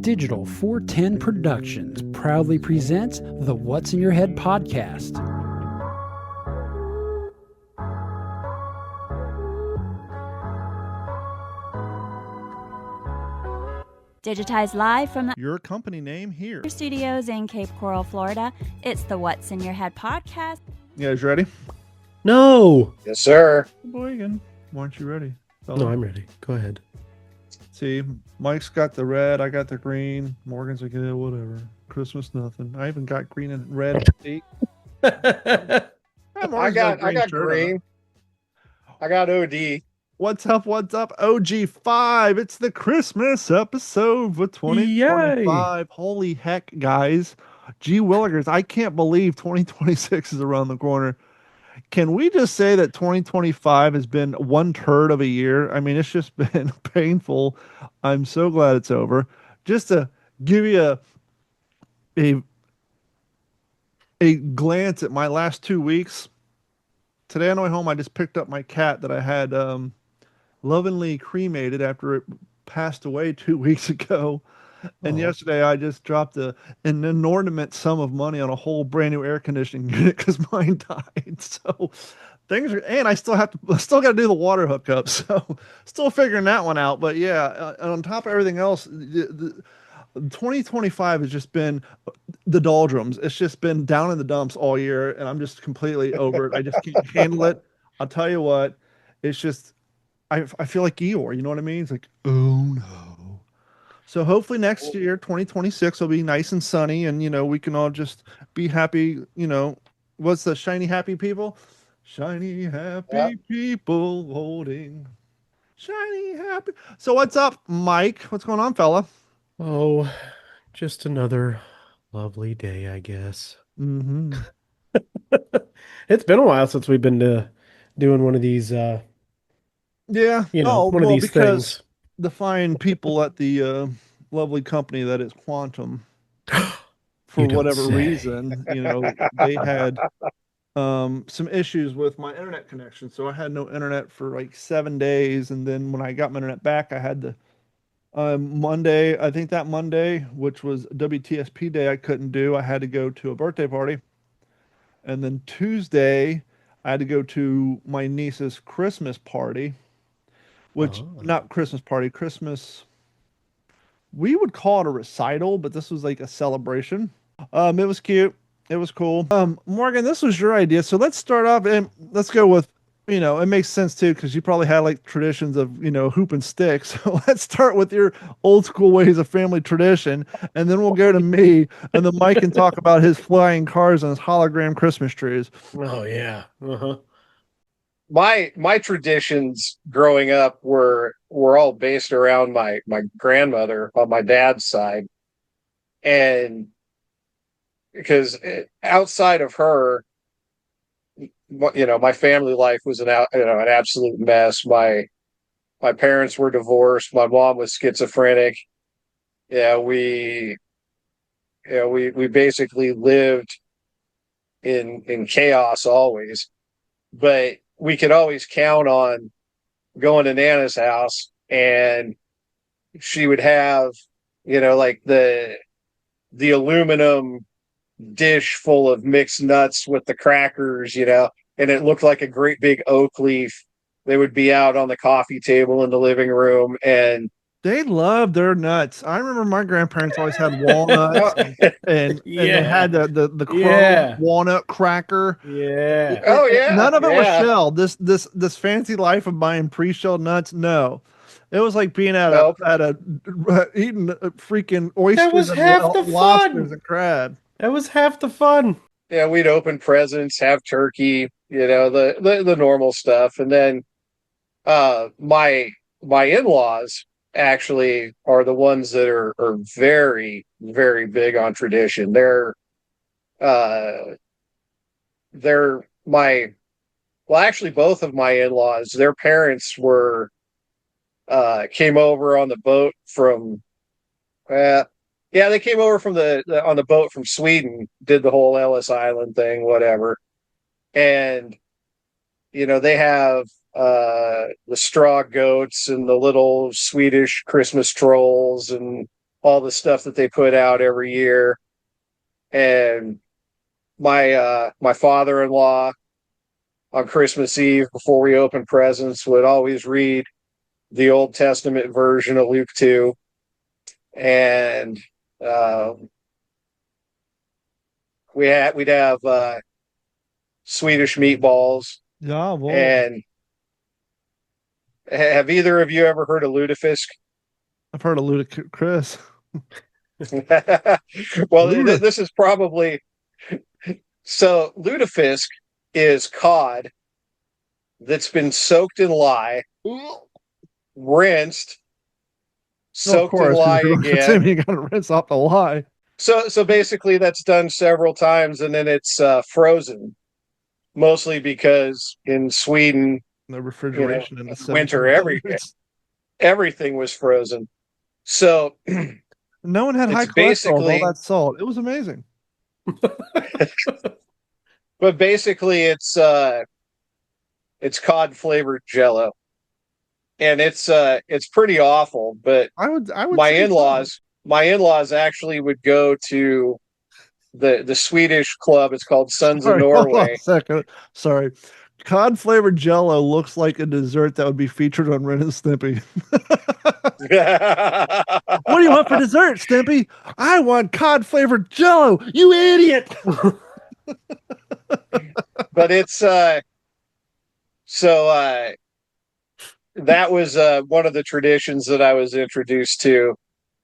Digital 410 Productions proudly presents the What's in Your Head podcast. Digitized live from your company name here. Studios in Cape Coral, Florida. It's the What's in Your Head podcast. You guys ready? No. Yes, sir. Boy, again. Why aren't you ready? Fella? No, I'm ready. Go ahead. See, Mike's got the red, I got the green. Morgan's like, yeah, whatever. Christmas, nothing. I even got green and red. I got green. I got OD. What's up? What's up? OG5. It's the Christmas episode for 2025. Yay. Holy heck, guys. Gee Willikers, I can't believe 2026 is around the corner. Can we just say that 2025 has been one turd of a year? I mean, it's just been painful. I'm so glad it's over. Just to give you a glance at my last 2 weeks. Today on the way home, I just picked up my cat that I had lovingly cremated after it passed away 2 weeks ago. And yesterday I just dropped an inordinate sum of money on a whole brand new air conditioning unit because mine died. So things are, and I still got to do the water hookup. So still figuring that one out. But yeah, on top of everything else, 2025 has just been the doldrums. It's just been down in the dumps all year, and I'm just completely over it. I just can't handle it. I'll tell you what, it's just, I feel like Eeyore, you know what I mean? It's like, oh no. So hopefully next year, 2026, will be nice and sunny, and, you know, we can all just be happy. You know, what's the shiny happy people? Shiny happy people holding shiny happy. So what's up, Mike? What's going on, fella? Oh, just another lovely day, I guess. Mm-hmm. It's been a while since we've been doing one of these. Yeah. One of these things. The fine people at the lovely company that is Quantum, for whatever reason, you know, they had some issues with my internet connection. So I had no internet for like 7 days. And then when I got my internet back, I had the Monday, I think that Monday, which was WTSP day, I couldn't do. I had to go to a birthday party. And then Tuesday, I had to go to my niece's Christmas party. Which, not Christmas party, Christmas, we would call it a recital, but this was like a celebration. It was cute. It was cool. Morgan, this was your idea. So let's start off and let's go with, you know, it makes sense too, because you probably had like traditions of, you know, hoop and stick. So let's start with your old school ways of family tradition. And then we'll go to me, and then Mike can talk about his flying cars and his hologram Christmas trees. Oh, yeah. Uh-huh. My traditions growing up were all based around my grandmother on my dad's side, and because outside of her, you know, my family life was an absolute mess. My parents were divorced. My mom was schizophrenic. We basically lived in chaos always, but we could always count on going to Nana's house, and she would have, you know, like the aluminum dish full of mixed nuts with the crackers, you know, and it looked like a great big oak leaf. They would be out on the coffee table in the living room, and they loved their nuts. I remember my grandparents always had walnuts, and they had the chrome walnut cracker. Yeah. Oh yeah. None of it was shelled. This fancy life of buying pre-shelled nuts. No, it was like being at a eating freaking oysters. That was half the lobsters fun. And crab. That was half the fun. Yeah, we'd open presents, have turkey, you know, the normal stuff, and then my in-laws actually are the ones that are very, very big on tradition. They're actually both of my in-laws, their parents came over on the boat from they came over from on the boat from Sweden, did the whole Ellis Island thing, whatever. And you know, they have the straw goats and the little Swedish Christmas trolls and all the stuff that they put out every year. And my father-in-law on Christmas Eve before we opened presents would always read the Old Testament version of Luke 2. And we'd have Swedish meatballs. Yeah, well, And have either of you ever heard of lutefisk? I've heard of Ludacris. Well, this is probably so. Lutefisk is cod that's been soaked in lye, rinsed, soaked in lye again. You got to rinse off the lye. So basically, that's done several times, and then it's frozen. Mostly because in Sweden, No refrigeration in the winter, 1700s. everything was frozen. So No one had high It's cholesterol with basically- all that salt. It was amazing. but basically it's cod flavored Jello, and it's pretty awful. But I would my say so. in-laws actually would go to the Swedish club. It's called Sons of Sorry, hold on Norway. a second. Sorry. Cod flavored Jello looks like a dessert that would be featured on Ren and Stimpy. What do you want for dessert, Stimpy? I want cod flavored Jello. You idiot! But it's that was one of the traditions that I was introduced to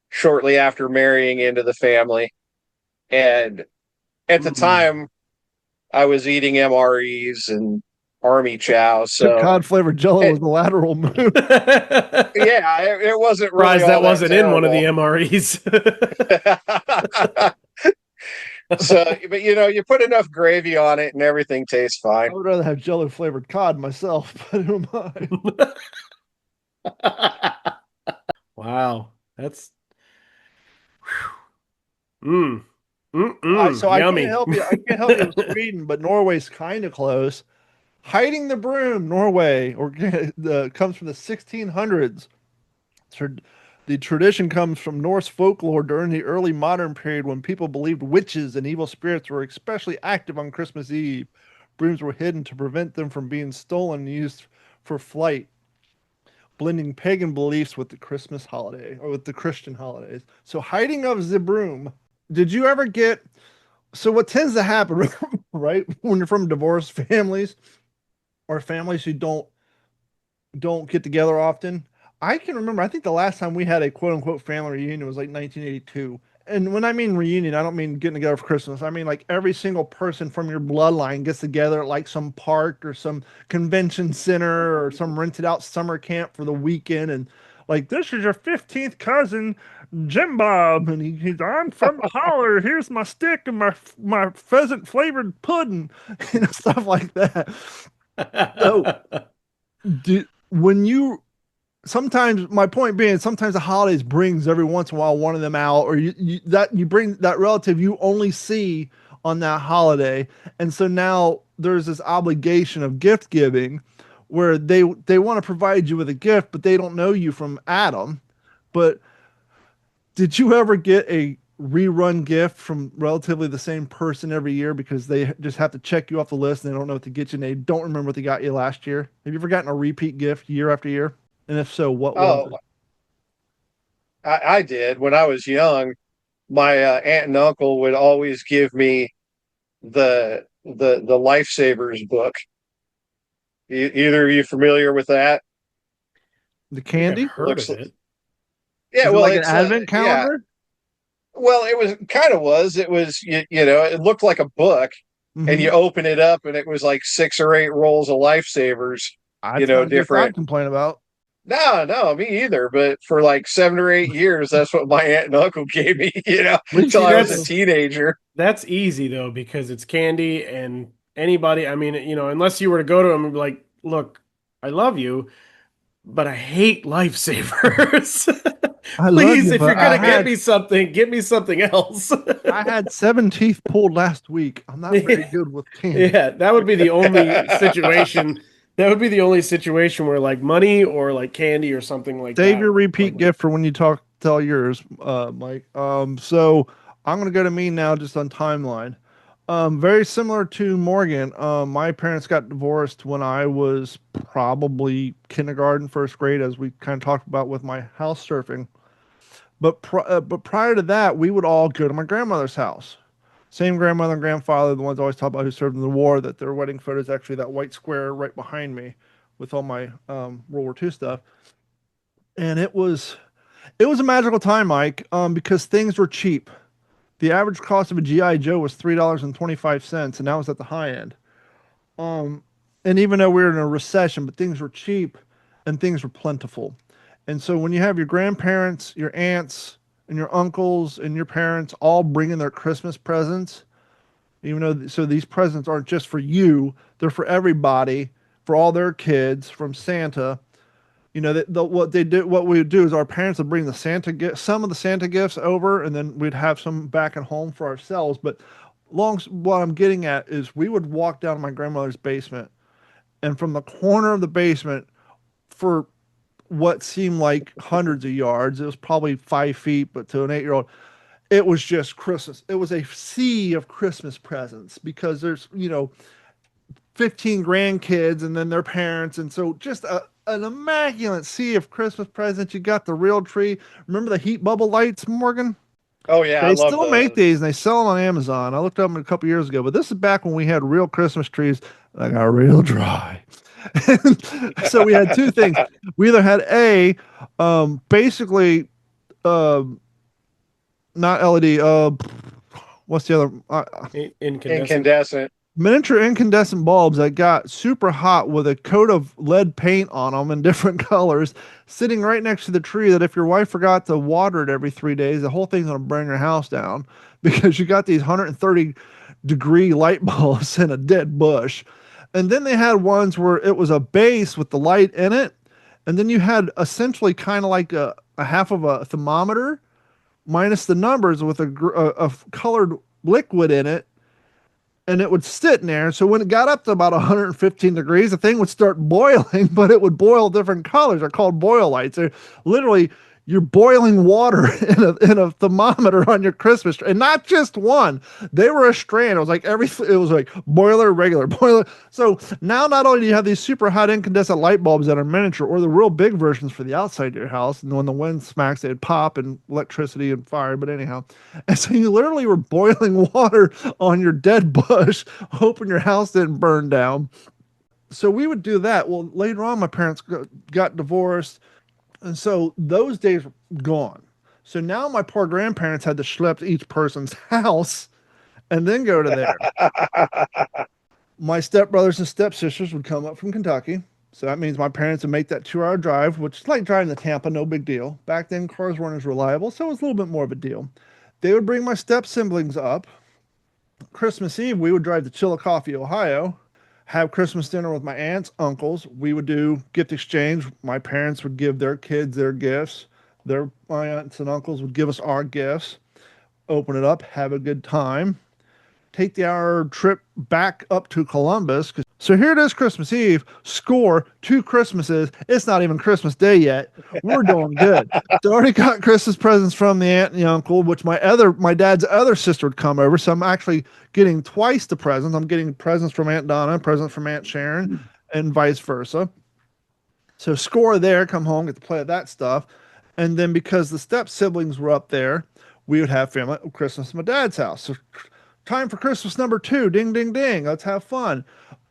shortly after marrying into the family. And at the time I was eating MREs and Army Chow. So Cod flavored Jello was the lateral move. yeah, it wasn't really Surprised all that wasn't in one of the terrible. MREs. So, but you put enough gravy on it and everything tastes I fine. would rather have Jello flavored cod myself, but who am I? Wow, that's So I yummy. can't help you. I can't help you with Sweden, but Norway's kind of close. Hiding the broom, Norway, comes from the 1600s. The tradition comes from Norse folklore during the early modern period when people believed witches and evil spirits were especially active on Christmas Eve. Brooms were hidden to prevent them from being stolen and used for flight, blending pagan beliefs with the Christmas holiday or with the Christian holidays. So hiding of the broom. Did you ever get? So what tends to happen, right, when you're from divorced families or families who don't get together often? I can remember. I think the last time we had a quote unquote family reunion was like 1982. And when I mean reunion, I don't mean getting together for Christmas. I mean like every single person from your bloodline gets together at like some park or some convention center or some rented out summer camp for the weekend. And like, this is your 15th cousin, Jim Bob. And he's, I'm from the holler. Here's my stick and my pheasant flavored pudding, stuff like that. So, when you sometimes my point being sometimes the holidays brings every once in a while one of them out, or you bring that relative you only see on that holiday, and so now there's this obligation of gift giving where they want to provide you with a gift, but they don't know you from Adam. But did you ever get a rerun gift from relatively the same person every year because they just have to check you off the list and they don't know what to get you and they don't remember what they got you last year? Have you ever gotten a repeat gift year after year? And if so, what was it? I did when I was young. My aunt and uncle would always give me the Lifesavers book. Either of you familiar with that? The candy? Heard of it. Yeah, Is it well, like an it's advent calendar? Well, it was it was it looked like a book, and you open it up, and it was like 6 or 8 rolls of Lifesavers. Different. I complain about. No, me either. But for like 7 or 8 years, that's what my aunt and uncle gave me. Until I was a teenager. That's easy though because it's candy, and anybody. I mean, unless you were to go to them and be like, "Look, I love you, but I hate Lifesavers. Please, if you're gonna get me something else." I had 7 teeth pulled last week. I'm not very good with candy. Yeah, that would be the only situation. That would be the only situation where like money or like candy or something like that. Save your repeat gift for when you talk tell yours, Mike. So I'm going to go to me now just on timeline. Very similar to Morgan. My parents got divorced when I was probably kindergarten, first grade, as we kind of talked about with my house surfing. But prior to that, we would all go to my grandmother's house. Same grandmother and grandfather, the ones I always talk about who served in the war, that their wedding photo is actually that white square right behind me with all my World War II stuff. And it was a magical time, Mike, because things were cheap. The average cost of a GI Joe was $3.25, and that was at the high end. And even though we were in a recession, but things were cheap and things were plentiful. And so when you have your grandparents, your aunts, and your uncles and your parents all bringing their Christmas presents, even though so these presents aren't just for you, they're for everybody, for all their kids from Santa. You know, what we would do is our parents would bring some of the Santa gifts over, and then we'd have some back at home for ourselves. But what I'm getting at is we would walk down to my grandmother's basement, and from the corner of the basement, for what seemed like hundreds of yards, it was probably 5 feet, but to an 8-year-old, it was just Christmas. It was a sea of Christmas presents because there's 15 grandkids and then their parents, and so just an immaculate sea of Christmas presents. You got the real tree. Remember the heat bubble lights, Morgan? Oh yeah, They still make these, and they sell them on Amazon. I looked up them a couple years ago, but this is back when we had real Christmas trees that got real dry. So we had two things. We either had basically, not LED. What's the other? Incandescent. Miniature incandescent bulbs that got super hot with a coat of lead paint on them in different colors, sitting right next to the tree that if your wife forgot to water it every 3 days, the whole thing's going to burn your house down because you got these 130-degree light bulbs in a dead bush. And then they had ones where it was a base with the light in it. And then you had essentially kind of like a half of a thermometer minus the numbers with a colored liquid in it. And it would sit in there. So when it got up to about 115 degrees, the thing would start boiling, but it would boil different colors. They're called boil lights. They're literally, you're boiling water in a thermometer on your Christmas tree, and not just one. They were a strand. It was like boiler, regular, boiler. So now not only do you have these super hot incandescent light bulbs that are miniature, or the real big versions for the outside of your house, and when the wind smacks, they'd pop and electricity and fire. But anyhow, and so you literally were boiling water on your dead bush, hoping your house didn't burn down. So we would do that. Well, later on, my parents got divorced. And so those days were gone. So now my poor grandparents had to schlep to each person's house and then go to there. My stepbrothers and stepsisters would come up from Kentucky. So that means my parents would make that 2-hour drive, which is like driving to Tampa, no big deal. Back then, cars weren't as reliable, so it was a little bit more of a deal. They would bring my step siblings up. Christmas Eve, we would drive to Chillicothe, Ohio, have Christmas dinner with my aunts, uncles. We would do gift exchange. My parents would give their kids their gifts. My aunts and uncles would give us our gifts. Open it up, have a good time. Take the hour trip back up to Columbus. So here it is, Christmas Eve. Score 2 Christmases. It's not even Christmas Day yet. We're doing good. So I already got Christmas presents from the aunt and the uncle, which my dad's other sister would come over. So I'm actually getting twice the presents. I'm getting presents from Aunt Donna, presents from Aunt Sharon, and vice versa. So score there, come home, get to play with that stuff. And then because the step siblings were up there, we would have family Christmas at my dad's house. So time for Christmas number 2. Ding, ding, ding. Let's have fun.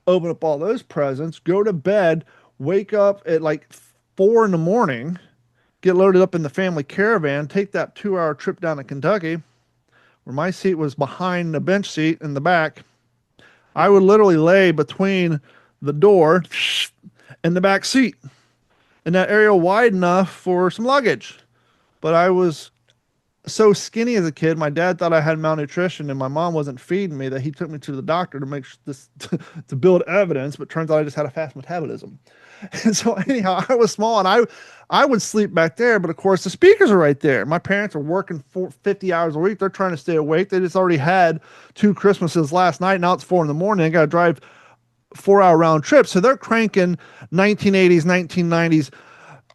Open up all those presents, go to bed, wake up at like 4 in the morning, get loaded up in the family caravan, take that 2-hour trip down to Kentucky, where my seat was behind the bench seat in the back. I would literally lay between the door and the back seat, and that area wide enough for some luggage. But I was so skinny as a kid, my dad thought I had malnutrition, and my mom wasn't feeding me, that he took me to the doctor to make this to build evidence. But turns out I just had a fast metabolism. And so anyhow, I was small, and I would sleep back there. But of course, the speakers are right there. My parents are working 50 hours a week. They're trying to stay awake. They just already had 2 Christmases last night. Now it's 4 in the morning. They got to drive 4-hour round trip. So they're cranking 1980s, 1990s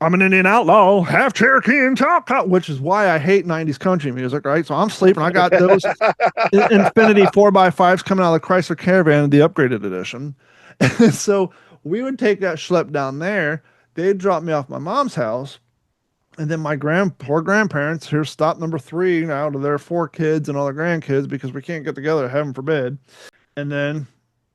I'm an Indian outlaw, half Cherokee and Choctaw, which is why I hate 90s country music, right? So I'm sleeping. I got those Infinity 4x5s coming out of the Chrysler Caravan, the upgraded edition. And so we would take that schlep down there. They'd drop me off at my mom's house. And then my poor grandparents, here's stop number 3 out of their 4 kids and all their grandkids because we can't get together, heaven forbid. And then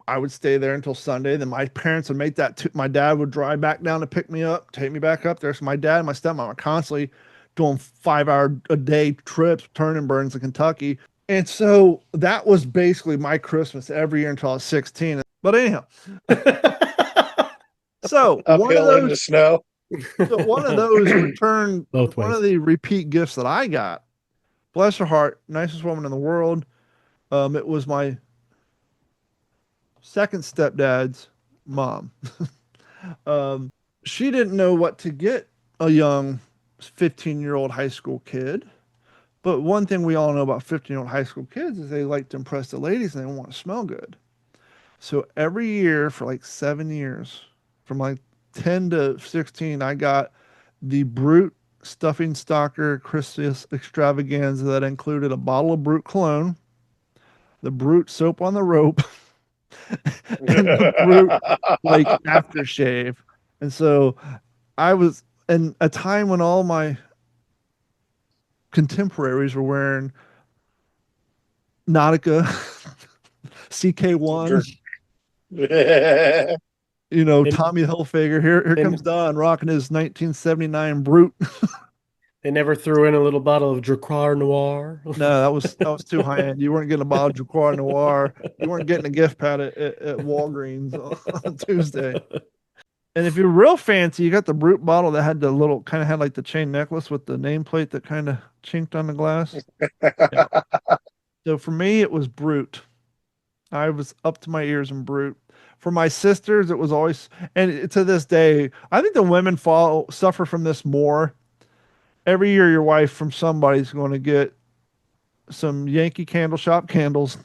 I would stay there until Sunday. Then my parents would make that. My dad would drive back down to pick me up, take me back up there. So my dad and my stepmom were constantly doing 5-hour-a-day trips, turning burns in Kentucky. And so that was basically my Christmas every year until I was 16. But anyhow, so uphill in the snow. So one of those returned, Both one ways. of the repeat gifts that I got, bless her heart, nicest woman in the world. It was my second stepdad's mom. She didn't know what to get a young 15-year-old high school kid. But one thing we all know about 15-year-old high school kids is they like to impress the ladies and they want to smell good. So every year for like 7 years, from like 10 to 16, I got the Brute Stuffing Stalker Christmas extravaganza that included a bottle of Brute cologne, the Brute soap on the rope, and the Brute like aftershave. And so I was in a time when all my contemporaries were wearing Nautica, CK1, Tommy Hilfiger. Here comes Don rocking his 1979 Brute. They never threw in a little bottle of Dracar Noir. No, that was too high end. You weren't getting a bottle of Dracar Noir. You weren't getting a gift pad at Walgreens on Tuesday. And if you're real fancy, you got the Brute bottle that had the little kind of had like the chain necklace with the nameplate that kind of chinked on the glass. Yeah. So for me, it was Brute. I was up to my ears in Brute. For my sisters, it was always, and to this day, I think the women suffer from this more. Every year, your wife from somebody's going to get some Yankee Candle Shop candles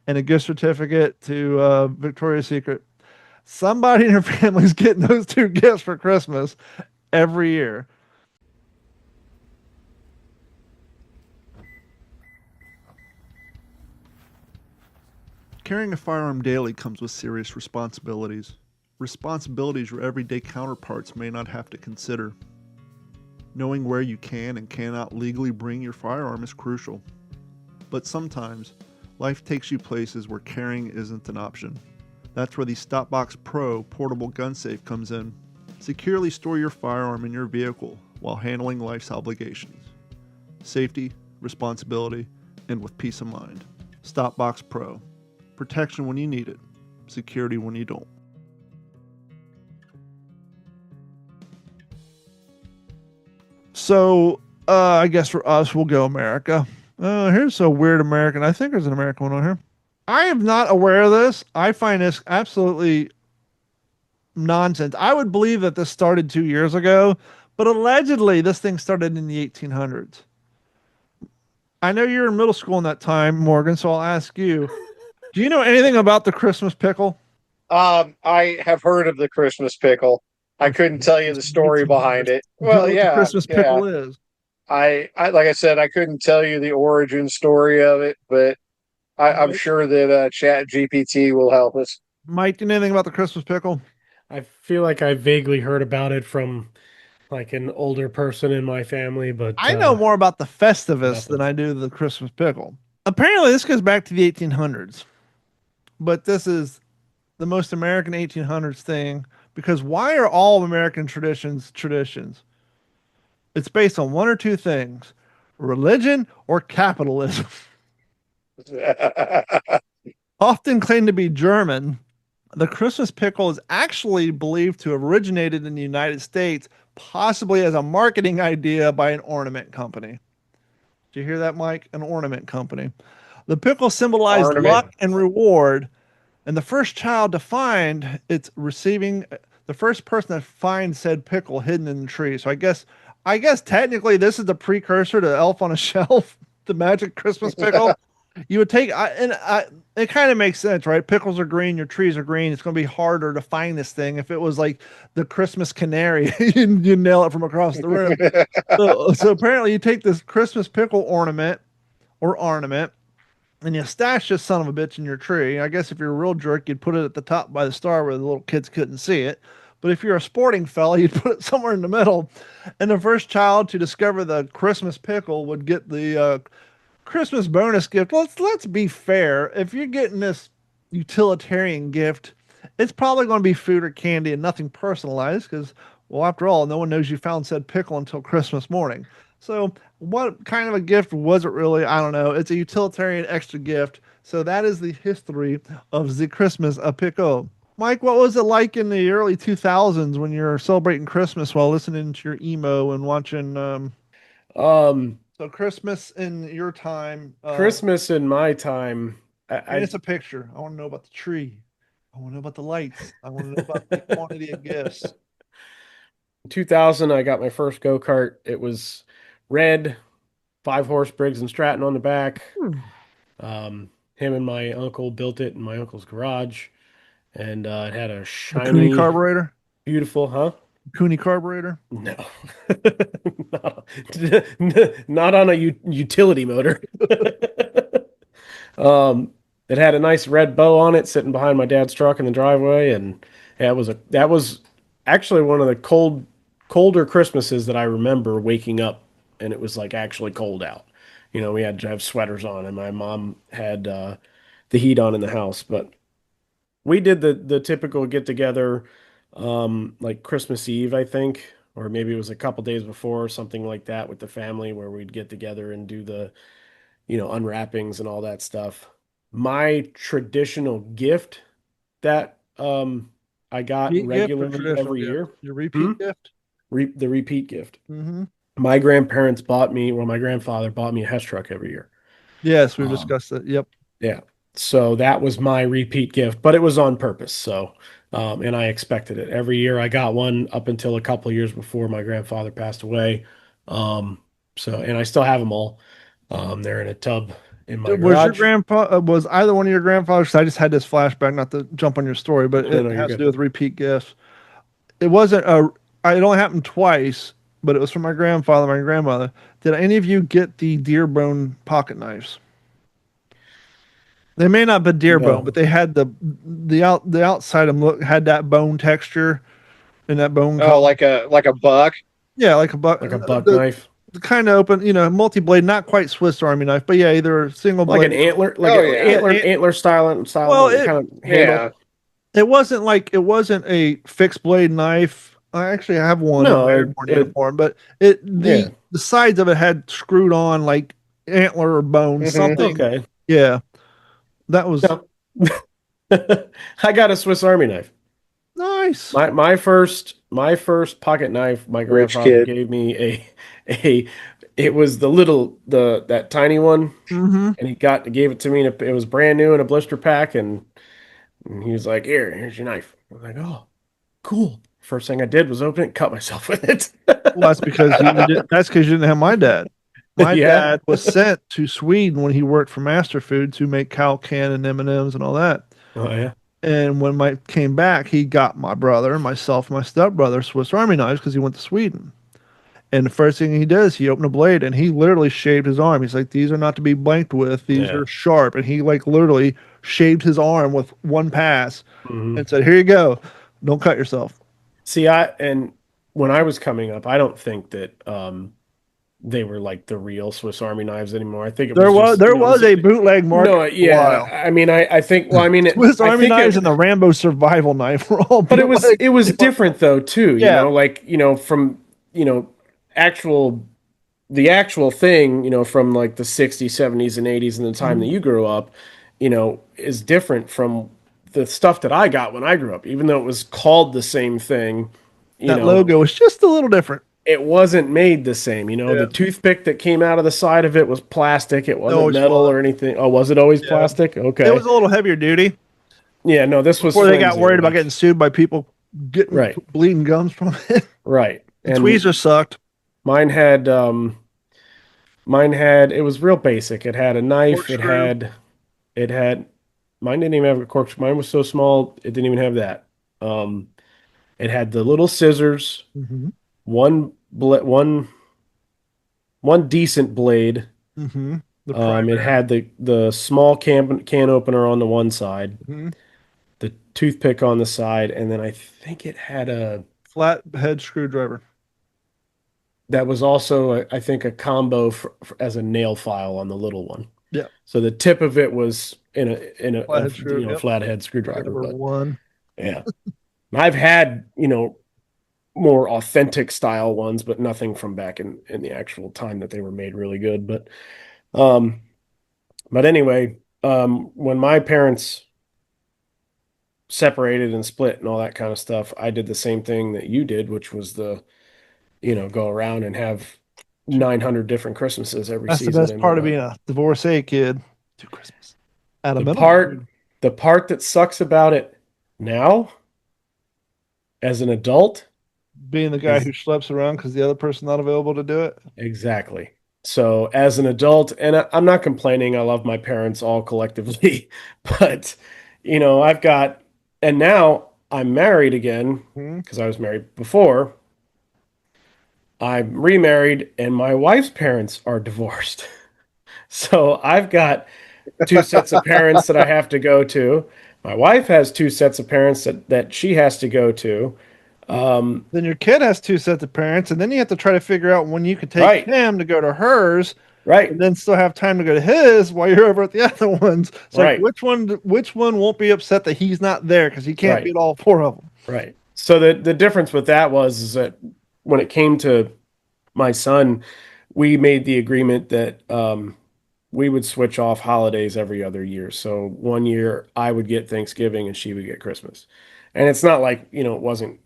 and a gift certificate to Victoria's Secret. Somebody in your family's getting those 2 gifts for Christmas every year. Carrying a firearm daily comes with serious responsibilities. Responsibilities your everyday counterparts may not have to consider. Knowing where you can and cannot legally bring your firearm is crucial. But sometimes, life takes you places where carrying isn't an option. That's where the Stopbox Pro portable gun safe comes in. Securely store your firearm in your vehicle while handling life's obligations. Safety, responsibility, and with peace of mind. Stopbox Pro. Protection when you need it. Security when you don't. So, I guess for us, we'll go America. Here's a weird American. I think there's an American one on here. I am not aware of this. I find this absolutely nonsense. I would believe that this started 2 years ago, but allegedly this thing started in the 1800s. I know you're in middle school in that time, Morgan, so I'll ask you. Do you know anything about the Christmas pickle? I have heard of the Christmas pickle. I couldn't tell you the story behind it. Well, yeah, the Christmas pickle is. I like I said, I couldn't tell you the origin story of it, but I'm sure that Chat GPT will help us. Mike, do you know anything about the Christmas pickle? I feel like I vaguely heard about it from like an older person in my family, but I know more about the Festivus than I do the Christmas pickle. Apparently, this goes back to the 1800s, but this is the most American 1800s thing. Because why are all American traditions traditions? It's based on one or two things: religion or capitalism. Often claimed to be German, the Christmas pickle is actually believed to have originated in the United States, possibly as a marketing idea by an ornament company. Did you hear that, Mike? An ornament company. The pickle symbolized luck and reward. And the first child to find it's receiving the first person to find said pickle hidden in the tree. So I guess technically this is the precursor to Elf on a Shelf, the magic Christmas pickle. You would take, it kind of makes sense, right? Pickles are green, your trees are green. It's going to be harder to find this thing. If it was like the Christmas canary, you nail it from across the room. So apparently, you take this Christmas pickle ornament, and you stash this son of a bitch in your tree. I guess if you're a real jerk, you'd put it at the top by the star where the little kids couldn't see it. But if you're a sporting fella, you'd put it somewhere in the middle. And the first child to discover the Christmas pickle would get the Christmas bonus gift. Let's be fair. If you're getting this utilitarian gift, it's probably going to be food or candy and nothing personalized because, well, after all, no one knows you found said pickle until Christmas morning. So, what kind of a gift was it really? I don't know. It's a utilitarian extra gift. So that is the history of the Christmas pickle. Mike, what was it like in the early 2000s when you're celebrating Christmas while listening to your emo and watching? So Christmas in your time, Christmas in my time, and it's a picture. I want to know about the tree. I want to know about the lights. I want to know about the quantity of gifts. 2000, I got my first go-kart. It was red, 5-horse Briggs and Stratton on the back. Him and my uncle built it in my uncle's garage, and it had a shiny Cooney carburetor. Beautiful, huh? Cooney carburetor. No, not on a utility motor. It had a nice red bow on it, sitting behind my dad's truck in the driveway, and that was actually one of the colder Christmases that I remember waking up, and it was like actually cold out. We had to have sweaters on, and my mom had the heat on in the house. But we did the typical get together, like Christmas Eve, I think, or maybe it was a couple days before, or something like that, with the family where we'd get together and do the unwrappings and all that stuff. My traditional gift that I got regularly every year. Your repeat gift? The repeat gift. Mm-hmm. My grandfather bought me a Hess truck every year. Yes, we've discussed that. Yep. Yeah. So that was my repeat gift, but it was on purpose. So, and I expected it. Every year I got one up until a couple of years before my grandfather passed away. And I still have them all. They're in a tub in my garage. Was either one of your grandfathers? 'Cause I just had this flashback, not to jump on your story, but it has to do with repeat gifts. It wasn't it only happened twice, but it was from my grandfather, my grandmother. Did any of you get the deer bone pocket knives? They may not be deer bone, but they had the outside of them had that bone texture and that bone. Oh, like a buck. Yeah, like a buck. Like a buck knife. Kind of open, multi-blade, not quite Swiss Army knife, but yeah, either single blade, like an antler, antler style. Well, it wasn't a fixed blade knife. I actually have one. More uniform, but the sides of it had screwed on like antler or bone, something. Okay, yeah, that was. No. I got a Swiss Army knife. Nice. My first pocket knife. My grandfather gave me it was that tiny one, and he gave it to me, and it was brand new in a blister pack, and he was like, here's your knife. I was like, oh, cool. First thing I did was open it and cut myself with it. Well, that's because you didn't have my dad. My dad was sent to Sweden when he worked for Master Food to make cow can and M&Ms and all that. Oh yeah. And when Mike came back, he got my brother, myself, and my stepbrother Swiss Army knives because he went to Sweden. And the first thing he does, he opened a blade and he literally shaved his arm. He's like, these are not to be blanked with. These are sharp. And he like literally shaved his arm with one pass and said, here you go. Don't cut yourself. See, when I was coming up, I don't think that they were like the real Swiss Army knives anymore. I think there was a bootleg market. No, yeah. I mean, I think. Well, I mean, Swiss Army knives and the Rambo survival knife were all. But it was different though too. From the actual thing. From like the 60s, 70s, and 80s, and the time that you grew up, is different from the stuff that I got when I grew up. Even though it was called the same thing, that logo was just a little different. It wasn't made the same, The toothpick that came out of the side of it was plastic. It wasn't metal or anything. Oh, was it always plastic? Okay. It was a little heavier duty. Yeah, no, this was before they got worried about getting sued by people getting bleeding gums from it. Right. And tweezers sucked. Mine had It was real basic. It had a knife. Corkscrew. It had, mine didn't even have a corkscrew. Mine was so small, it didn't even have that. Um, it had the little scissors, Mm-hmm. one, one decent blade. Mm-hmm. The It primary. had the small can opener on the one side, Mm-hmm. the toothpick on the side, and then I think it had a Flat head screwdriver. that was also I think a combo as a nail file on the little one. Yeah. So the tip of it was Flathead screw. Yep. flathead screwdriver, Number but one. yeah. I've had, more authentic style ones, but nothing from back in the actual time that they were made really good. Um but anyway, when my parents separated and split and all that kind of stuff, I did the same thing that you did, which was go around and have 900 different Christmases every That's the season. best And part of being a divorcee kid. To Christmas. At a the minimum. part, the part that sucks about it now as an adult Being the guy is who schleps around because the other person not available to do it. exactly. So as an adult, and I'm not complaining, I love my parents all collectively, but I've got, and now I'm married again Hmm. because I was married before. I'm remarried and my wife's parents are divorced. So I've got two sets of parents that I have to go to. My wife has two sets of parents that she has to go to. Then your kid has two sets of parents, and then you have to try to figure out when you can take Right, him to go to hers, and right, then still have time to go to his while you're over at the other ones. It's like right, which one won't be upset that he's not there because he can't right, beat all four of them. right. So the difference with that was is that when it came to my son, we made the agreement that we would switch off holidays every other year. So one year I would get Thanksgiving and she would get Christmas. And it's not like, it wasn't,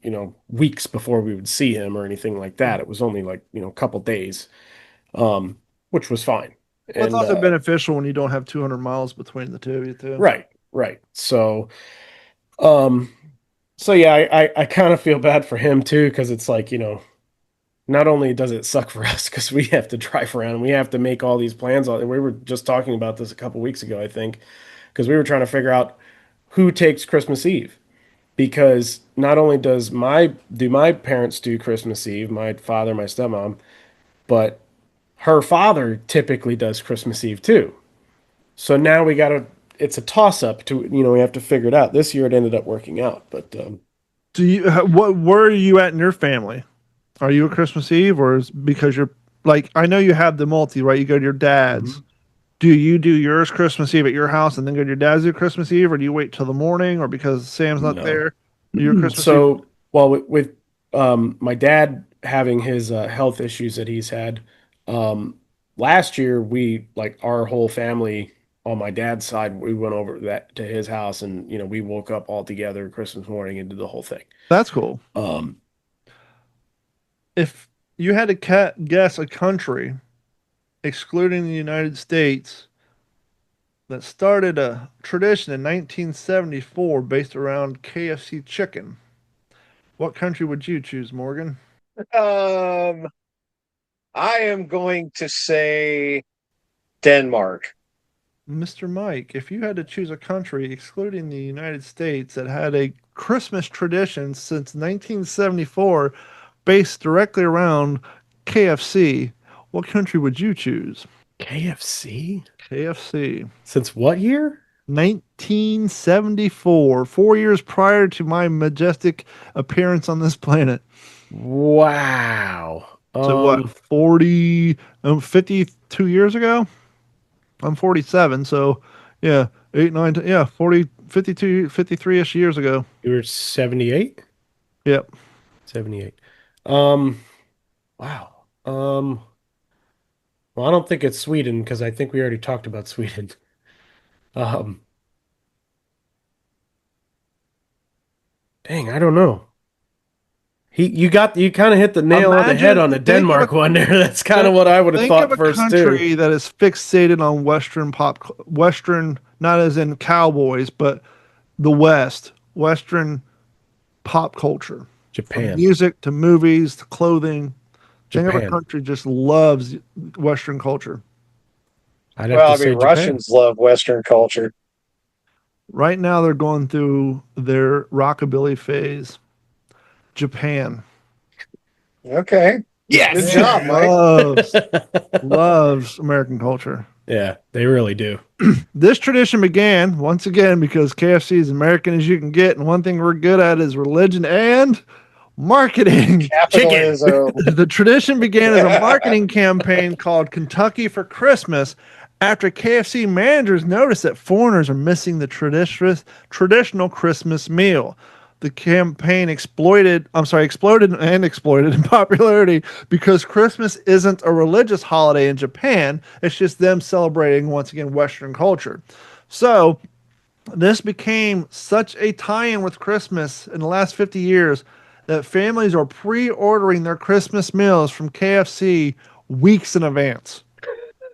weeks before we would see him or anything like that. It was only like, a couple days, which was fine. Well, it's And also beneficial when you don't have 200 miles between the two of you too. right, right. Um, so yeah, I kind of feel bad for him too, because it's like, not only does it suck for us because we have to drive around and we have to make all these plans. We were just talking about this a couple weeks ago, I think, because we were trying to figure out who takes Christmas Eve. Because not only do my parents do Christmas Eve, my father, my stepmom, but her father typically does Christmas Eve too. So now it's a toss up to, we have to figure it out. This year it ended up working out, but Do you where are you at in your family? Are you a Christmas Eve or is because you're like I know you have the multi, right? You go to your dad's. Mhm. Do you do yours Christmas Eve at your house and then go to your dad's do Christmas Eve, or do you wait till the morning, or because Sam's not No. there, do your Christmas Eve? So, well, with my dad having his health issues that he's had, um, last year we like our whole family on my dad's side, we went over to his house and we woke up all together Christmas morning and did the whole thing. That's cool. Um, If you had to guess a country, excluding the United States, that started a tradition in 1974 based around KFC chicken, what country would you choose, Morgan? Um, I am going to say Denmark. Mr. Mike, if you had to choose a country, excluding the United States, that had a Christmas tradition since 1974 based directly around KFC, what country would you choose? KFC? KFC. Since what year? 1974, 4 years prior to my majestic appearance on this planet. Wow. So what, 52 years ago? I'm 47, so yeah, 8, 9, yeah, 40, 52, 53-ish years ago. You were 78? Yep. 78. Um, wow. Well, I don't think it's Sweden because I think we already talked about Sweden. Um, Dang, I don't know. You kind of hit the nail on the head on the Think of Denmark one there. That's kind of what I would have think of thought a first too. country that is fixated on Western, not as in cowboys, but the West, Western pop culture, from Japan. music to movies to clothing. Think of a Japan. country just loves Western culture. I'd have Well, to I say mean, Japan. Russians love Western culture. Right now, they're going through their rockabilly phase. Japan Okay. Yes. Good job, Mike. loves American culture. Yeah, they really do. This tradition began once again because KFC is American as you can get, and one thing we're good at is religion and marketing. Capitalism. The tradition began as a marketing campaign called Kentucky for Christmas after KFC managers noticed that foreigners are missing the traditional Christmas meal. The campaign exploded in popularity because Christmas isn't a religious holiday in Japan. It's just them celebrating, once again, Western culture. So this became such a tie-in with Christmas in the last 50 years that families are pre-ordering their Christmas meals from KFC weeks in advance.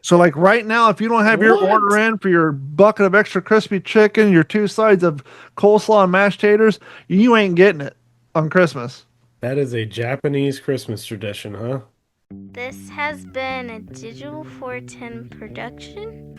So like right now, if you don't have your What? order in for your bucket of extra crispy chicken, your 2 sides of coleslaw and mashed taters, you ain't getting it on Christmas. That is a Japanese Christmas tradition, huh? This has been a Digital 410 production.